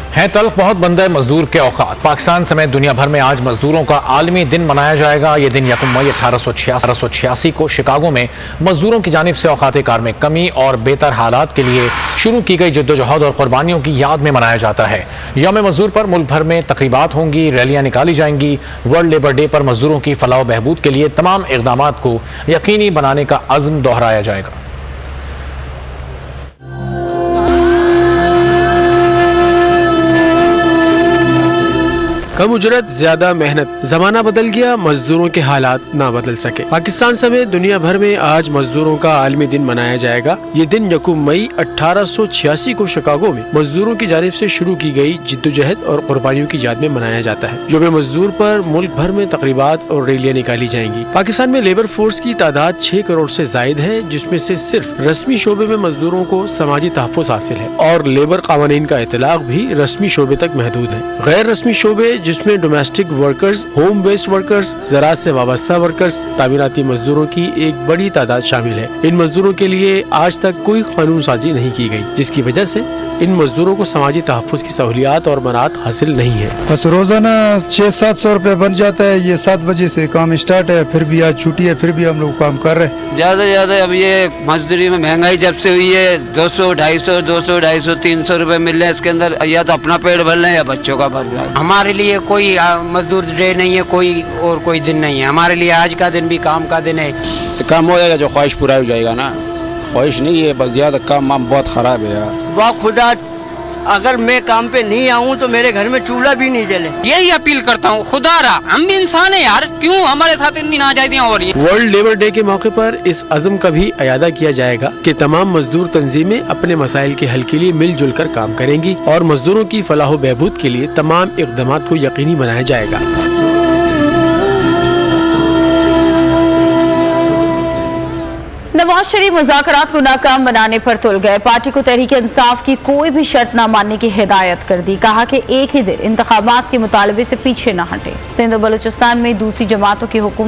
है तल्ख बहुत बंद है मजदूर के औकात। पाकिस्तान समेत दुनिया भर में आज मजदूरों का आलमी दिन मनाया जाएगा। ये दिन 1 मई 1886 को शिकागो में मजदूरों की जानिब से औकात कार में कमी और बेहतर हालात के लिए शुरू की गई जद्दोजहद और कुर्बानियों की याद में मनाया जाता है। यौम मजदूर पर मुल्क भर में तकरीबात होंगी, रैलियां निकाली जाएंगी। वर्ल्ड लेबर डे पर मजदूरों की फलाह बहबूद के लिए तमाम इकदाम को यकीनी बनाने का अज़्म दोहराया जाएगा। कम उजरत, ज्यादा मेहनत, जमाना बदल गया, मजदूरों के हालात ना बदल सके। पाकिस्तान समेत दुनिया भर में आज मजदूरों का आलमी दिन मनाया जाएगा। ये दिन 1 मई 1886 को शिकागो में मजदूरों की जानिब से शुरू की गई जिद्दोजहद और कुर्बानियों की याद में मनाया जाता है। यौम मजदूर पर मुल्क भर में तकरीबात और रैलियां निकाली जाएंगी। पाकिस्तान में लेबर फोर्स की तादाद 6 करोड़ से जायद है, जिसमें से सिर्फ रस्मी शोबे में मजदूरों को समाजी तहफ़्फ़ुज़ हासिल है और लेबर कानून का इतलाक भी रस्मी शोबे तक महदूद है। गैर रस्मी शोबे जिसमें domestic workers, home based workers, ज़राअत से वाबस्ता वर्कर्स, तामीराती मजदूरों की एक बड़ी तादाद शामिल है। इन मजदूरों के लिए आज तक कोई कानून साजी नहीं की गई, जिसकी वजह से इन मजदूरों को समाजी तहफ़्फ़ुज़ की सहूलियात और मनात हासिल नहीं है। बस रोजाना 600-700 रुपए बन जाता है। ये 7 बजे से काम स्टार्ट है, फिर भी आज छुट्टी है, फिर भी हम लोग काम कर रहे हैं। ज्यादा से ज्यादा अब ये मजदूरी में महंगाई जब से हुई है 200, 250, 300 रुपए मिल रहे हैं। इसके अंदर या तो अपना पेट भर रहे हैं या बच्चों का भर रहा है। हमारे लिए कोई मजदूर डे नहीं है, कोई दिन नहीं है। हमारे लिए आज का दिन भी काम का दिन है। तो काम हो जाएगा, जो ख्वाहिश पूरा हो जाएगा ना। ख्वाहिश नहीं है, बस ज्यादा काम बहुत खराब है यार। वाह खुदा, अगर मैं काम पे नहीं आऊँ तो मेरे घर में चूल्हा भी नहीं जले। यही अपील करता हूँ, खुदा रा हम भी इंसान है यार, क्यों हमारे साथ इतनी नाजायजियाँ हो रही है। वर्ल्ड लेबर डे के मौके पर इस अज़्म का भी अयादा किया जाएगा कि तमाम मजदूर तंजीमें अपने मसाइल के हल के लिए मिलजुल कर काम करेंगी और मजदूरों की फलाह बहबूद के लिए तमाम इक़दाम को यकीनी बनाया जाएगा। नवाज शरीफ मुज़ाकरात को नाकाम बनाने पर तुल गए। पार्टी को तहरीक इंसाफ की कोई भी शर्त न मानने की हिदायत कर दी। कहा कि एक ही दिन इंतखाबात के मुतालबे से पीछे न हटे। सिंध और बलूचिस्तान में दूसरी जमातों की हुकूमत